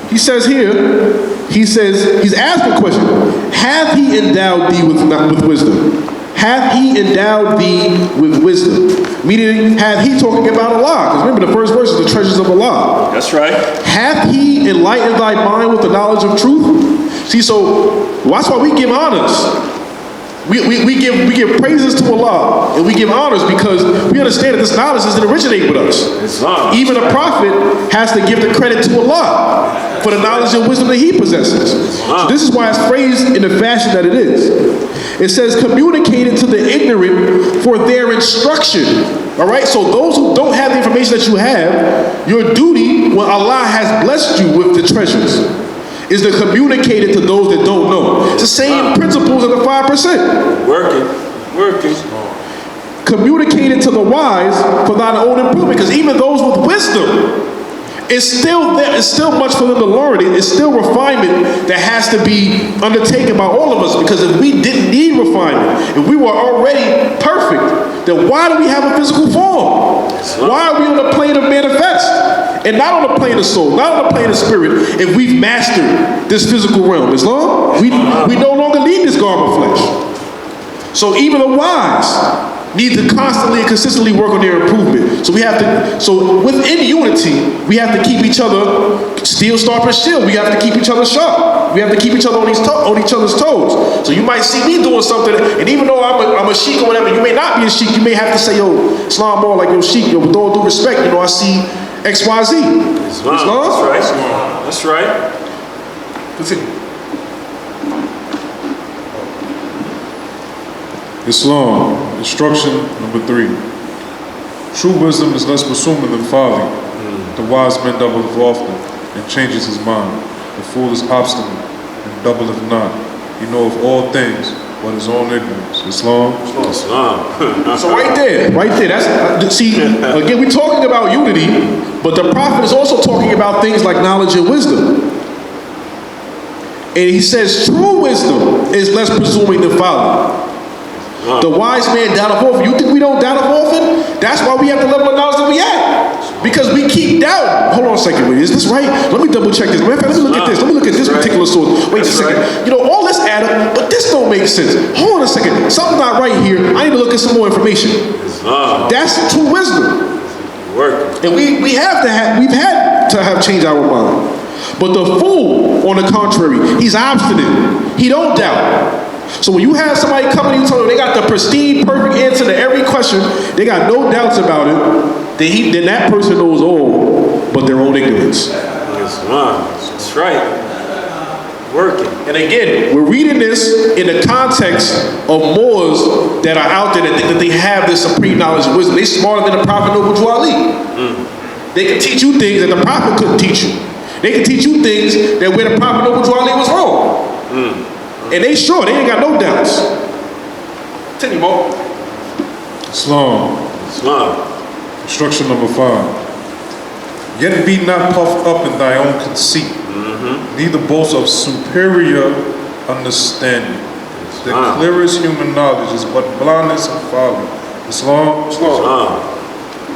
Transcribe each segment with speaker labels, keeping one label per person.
Speaker 1: he says he's asked a question. Hath he endowed thee with wisdom? Hath he endowed thee with wisdom? Meaning, hath he talking about Allah? Because remember, the first verse is the treasures of Allah.
Speaker 2: That's right.
Speaker 1: Hath he enlightened thy mind with the knowledge of truth? See, so that's why we give honors. We give praises to Allah, and we give honors because we understand that this knowledge doesn't originate with us. Even a prophet has to give the credit to Allah for the knowledge and wisdom that he possesses. So this is why it's phrased in the fashion that it is. It says, communicated to the ignorant for their instruction. All right, so those who don't have the information that you have, your duty when Allah has blessed you with the treasures is to communicate it to those that don't know. It's the same principles of the 5%.
Speaker 2: Working.
Speaker 1: Communicate it to the wise for thine own improvement. Because even those with wisdom, it's still much for them to learn. It's still refinement that has to be undertaken by all of us. Because if we didn't need refinement, if we were already perfect, then why do we have a physical form? Why are we on the plane of manifest? And not on the plane of soul, not on the plane of spirit, if we've mastered this physical realm. Islam, we no longer need this garment of flesh. So even the wise need to constantly and consistently work on their improvement. So within unity, we have to keep each other steel, sharp, and shield. We have to keep each other sharp. We have to keep each other on each other's toes. So you might see me doing something, and even though I'm a sheik or whatever, you may not be a sheik. You may have to say, yo, Islam more like, yo, sheik, yo, with all due respect, I see XYZ. Islam?
Speaker 2: That's right.
Speaker 1: Continue.
Speaker 3: Islam, instruction number 3. True wisdom is less presuming than folly. The wise man doubleth often and changes his mind. The fool is obstinate and doubleth not. He knoweth all things but his own ignorance. Islam.
Speaker 1: So right there, that's see, again, we're talking about unity, but the Prophet is also talking about things like knowledge and wisdom. And he says true wisdom is less presuming than folly. The wise man doubteth often. You think we don't doubt often? That's why we have the level of knowledge that we have. Because we keep doubting. Hold on a second, wait, is this right? Let me double check this. Matter of fact, let me look at this. Let me look at this particular source. Wait a second. All this add up, but this don't make sense. Hold on a second. Something's not right here. I need to look at some more information. That's true wisdom. And we've had to have changed our mind. But the fool, on the contrary, he's obstinate. He don't doubt. So when you have somebody coming to you telling you they got the pristine, perfect answer to every question, they got no doubts about it, then that person knows all but their own ignorance.
Speaker 2: That's right. Working.
Speaker 1: And again, we're reading this in the context of Moors that are out there that think that they have this supreme knowledge and wisdom. They're smarter than the Prophet Noble Ali. They can teach you things that the Prophet couldn't teach you. They can teach you things that where the Prophet Noble Ali was wrong. And they sure, they ain't got no doubts. Continue, Mo.
Speaker 3: Islam. Instruction number 5. Yet be not puffed up in thy own conceit, neither boast of superior understanding. The clearest human knowledge is but blindness and folly. Islam.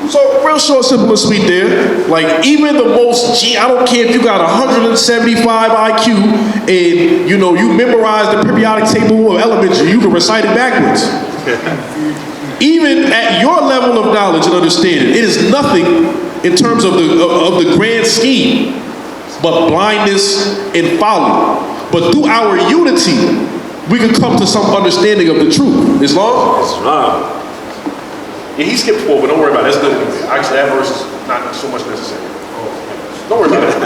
Speaker 1: So real short, simple, and sweet there. Like even the most I don't care if you got 175 IQ and you memorize the periodic table of elements, you can recite it backwards. Even at your level of knowledge and understanding, it is nothing in terms of the grand scheme, but blindness and folly. But through our unity, we can come to some understanding of the truth. Islam. Yeah, he skipped forward, but don't worry about it. That's good. Actually, that verse is not so much necessary. Don't worry about it.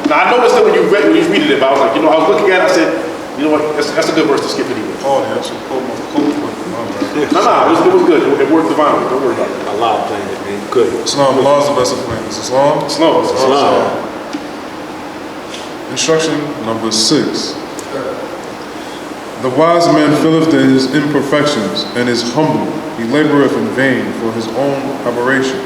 Speaker 1: Now, I noticed that when you read it, but I was like, I was looking at it, I said, you know what, that's a good verse to skip it even.
Speaker 3: Oh, yeah, I should pull my coat.
Speaker 1: It was good. It worked divinely. Don't worry about it.
Speaker 2: Allah playing it, man. Good.
Speaker 3: Islam, Allah's the best of plans. Islam. Instruction number 6. The wise man filleth his imperfections, and is humble. He laboreth in vain for his own aberration.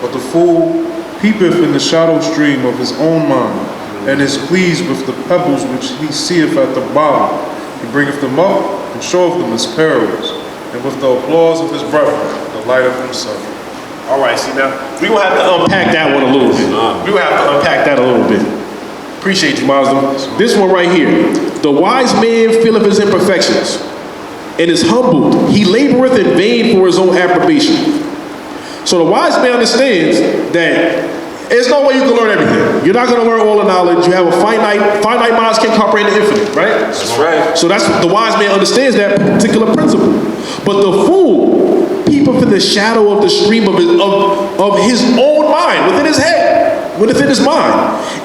Speaker 3: But the fool peepeth in the shadow stream of his own mind, and is pleased with the pebbles which he seeth at the bottom. He bringeth them up, and showeth them his perils, and with the applause of his brethren, the light of himself.
Speaker 1: All right, see now, we're going to have to unpack that one a little bit. We're going to have to unpack that a little bit. Appreciate you, Muslim. This one right here. The wise man feeleth his imperfections and is humbled. He laboreth in vain for his own approbation. So the wise man understands that there's no way you can learn everything. You're not going to learn all the knowledge. You have a finite minds can't comprehend the infinite, right?
Speaker 2: That's right.
Speaker 1: So that's the wise man understands that particular principle. But the fool peepeth in the shadow of the stream of his own mind, within his head, within his mind,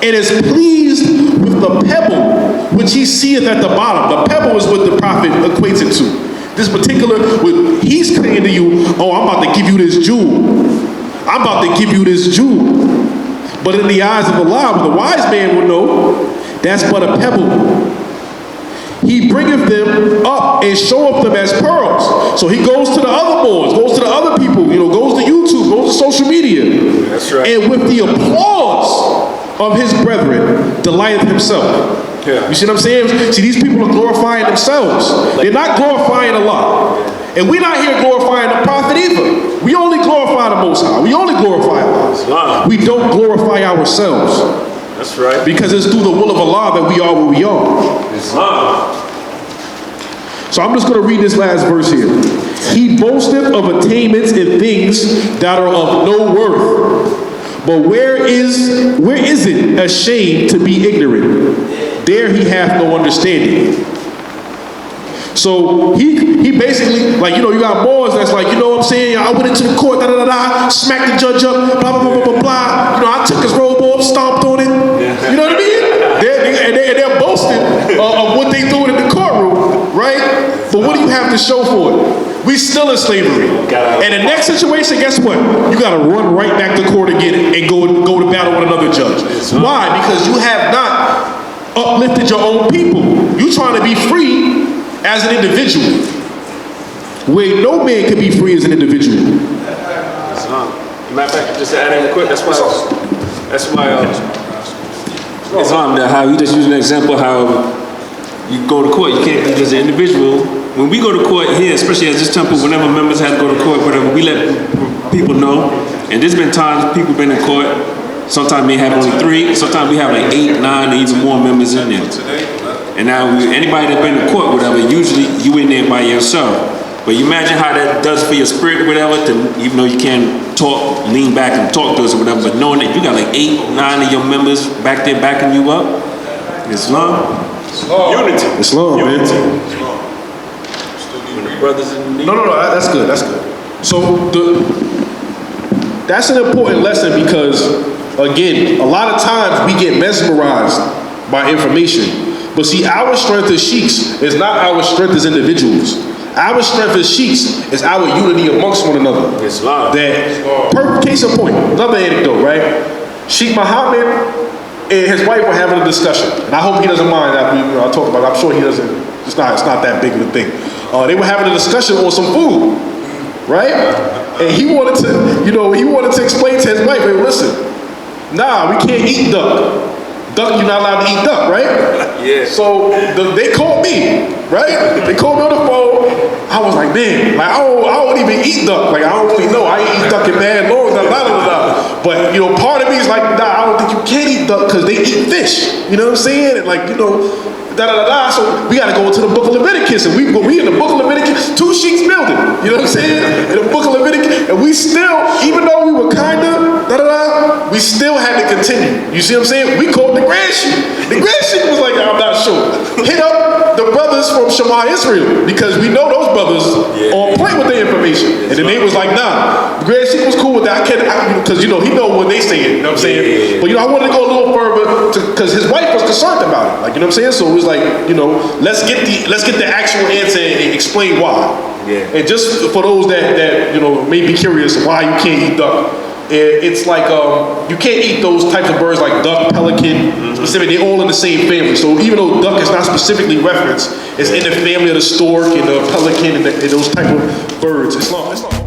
Speaker 1: and is pleased with the pebble which he seeth at the bottom. The pebble is what the prophet equates it to. This particular, he's saying to you, oh, I'm about to give you this jewel. I'm about to give you this jewel. But in the eyes of Allah, the wise man will know that's but a pebble. He bringeth them up and showeth them as pearls. So he goes to the other boards, goes to the other people, goes to YouTube, goes to social media.
Speaker 2: That's right.
Speaker 1: And with the applause of his brethren, delighteth himself.
Speaker 2: Yeah.
Speaker 1: You see what I'm saying? See, these people are glorifying themselves. They're not glorifying Allah. And we're not here glorifying the prophet either. We only glorify the Most High. We only glorify Allah. We don't glorify ourselves.
Speaker 2: That's right.
Speaker 1: Because it's through the will of Allah that we are where we are.
Speaker 2: Islam.
Speaker 1: So I'm just going to read this last verse here. He boasteth of attainments in things that are of no worth. But where is it a shame to be ignorant? There he hath no understanding. So he basically, like, you got boys that's like, what I'm saying? I went into the court, smacked the judge up, blah, blah, blah, blah, blah. I took his robe off, stomped on it. You know what I mean? They're boasting of what they doing in the courtroom, right? But what do you have to show for it? We still in slavery. And the next situation, guess what? You got to run right back to court again and go to battle with another judge. Why? Because you have not uplifted your own people. You trying to be free as an individual, where no man can be free as an individual.
Speaker 2: Matter of fact, just to add in quick, that's why Islam, how you just used an example how you go to court, you can't be just an individual. When we go to court here, especially as this temple, whenever members have to go to court, whatever, we let people know. And there's been times people been in court, sometimes we have only 3, sometimes we have like 8, 9, or even more members in there. And now anybody that's been in court, whatever, usually you in there by yourself. But you imagine how that does for your spirit or whatever, even though you can't talk, lean back and talk to us or whatever, but knowing that you got like 8, 9 of your members back there backing you up, Islam. Unity.
Speaker 1: Islam,
Speaker 2: Unity.
Speaker 1: man.
Speaker 2: When the brothers in the
Speaker 1: No, that's good, that's good. So that's an important lesson because, again, a lot of times we get mesmerized by information. But see, our strength as sheiks is not our strength as individuals. Our strength as sheiks is our unity amongst one another.
Speaker 2: Islam.
Speaker 1: That, perfect case in point, another anecdote, right? Sheikh Muhammad and his wife were having a discussion. And I hope he doesn't mind that I talk about it. I'm sure he doesn't. It's not that big of a thing. They were having a discussion on some food, right? And he wanted to explain to his wife, hey, listen, nah, we can't eat duck. Duck, you're not allowed to eat duck, right?
Speaker 2: Yeah.
Speaker 1: So they called me, right? They called me on the phone. I was like, man, like I don't even eat duck. Like I don't really know. I ain't eat duck in mad long. But part of me is like, nah, I don't think you can eat duck because they eat fish. You know what I'm saying? And like, So we got to go into the book of Leviticus, and we in the book of Leviticus, 2 sheiks building. You know what I'm saying? In the book of Leviticus, and we still, even though we were we still had to continue. You see what I'm saying? We called the grand sheik. The grand sheik was like, I'm not sure. Hit up the brothers from Shema Israel because we know those brothers on point with their information. And then they was like, nah. The grand sheik was cool with that. Because he know when they say it. You know what I'm saying? But I wanted to go a little further because his wife was concerned about it. Like, you know what I'm saying? So it was like, let's get the actual answer and explain why. Yeah. And just for those that may be curious why you can't eat duck, it's like you can't eat those types of birds like duck, pelican, specifically. They're all in the same family. So even though duck is not specifically referenced, it's in the family of the stork and the pelican and those type of birds. It's not